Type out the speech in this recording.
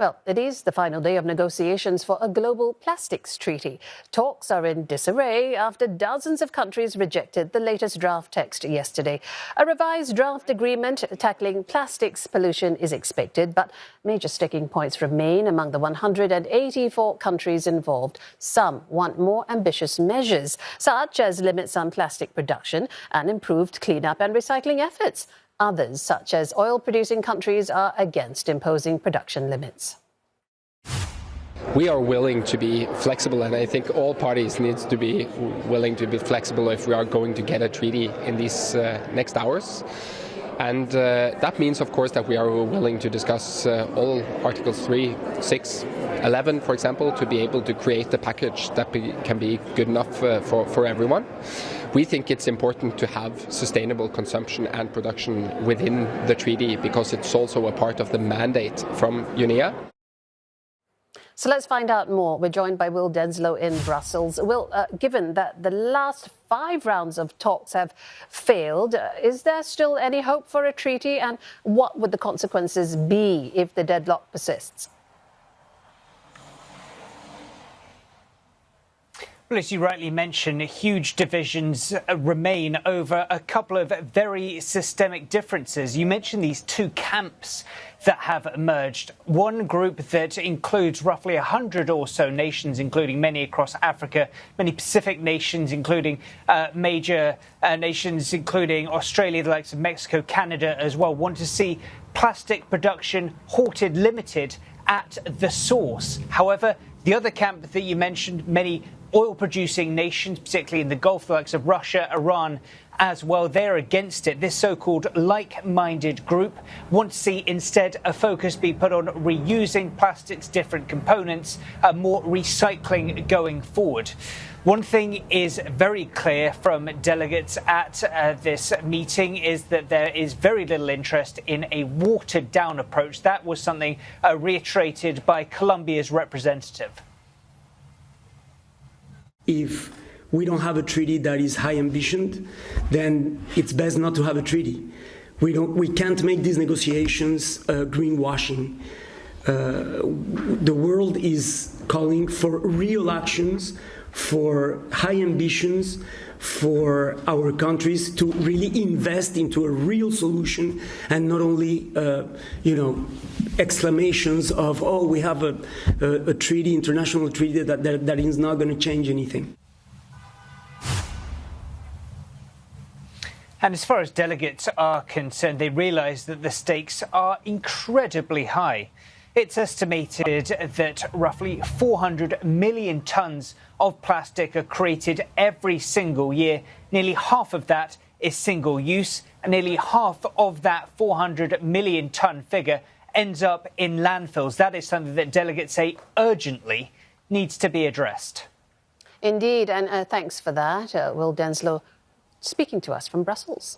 Well, it is the final day of negotiations for a global plastics treaty. Talks are in disarray after dozens of countries rejected the latest draft text yesterday. A revised draft agreement tackling plastics pollution is expected, but major sticking points remain among the 184 countries involved. Some want more ambitious measures, such as limits on plastic production and improved cleanup and recycling efforts. Others, such as oil-producing countries, are against imposing production limits. We are willing to be flexible, and I think all parties need to be willing to be flexible if we are going to get a treaty in these next hours. And that means, of course, that we are willing to discuss all Articles 3, 6, 11, for example, to be able to create a package that can be good enough for everyone. We think it's important to have sustainable consumption and production within the treaty because it's also a part of the mandate from UNEA. So let's find out more. We're joined by Will Denselow in Brussels. Will, given that the last 5 rounds of talks have failed, is there still any hope for a treaty? And what would the consequences be if the deadlock persists? Well, as you rightly mentioned, huge divisions remain over a couple of very systemic differences. You mentioned these 2 camps that have emerged. One group that includes roughly 100 or so nations, including many across Africa, many Pacific nations, including major nations, including Australia, the likes of Mexico, Canada as well, want to see plastic production halted, limited at the source. However, the other camp that you mentioned, many oil-producing nations, particularly in the Gulf, the likes of Russia, Iran as well, they're against it. This so-called like-minded group want to see instead a focus be put on reusing plastics, different components, more recycling going forward. One thing is very clear from delegates at this meeting is that there is very little interest in a watered-down approach. That was something reiterated by Colombia's representative. If we don't have a treaty that is high ambitioned, then it's best not to have a treaty. We can't make these negotiations greenwashing. The world is calling for real actions, for high ambitions, for our countries to really invest into a real solution and not only, exclamations of, oh, we have a treaty, international treaty that is not going to change anything. And as far as delegates are concerned, they realise that the stakes are incredibly high. It's estimated that roughly 400 million tonnes of plastic are created every single year. Nearly half of that is single use, and nearly half of that 400 million tonne figure ends up in landfills. That is something that delegates say urgently needs to be addressed. Indeed, and thanks for that, Will Denselow, speaking to us from Brussels.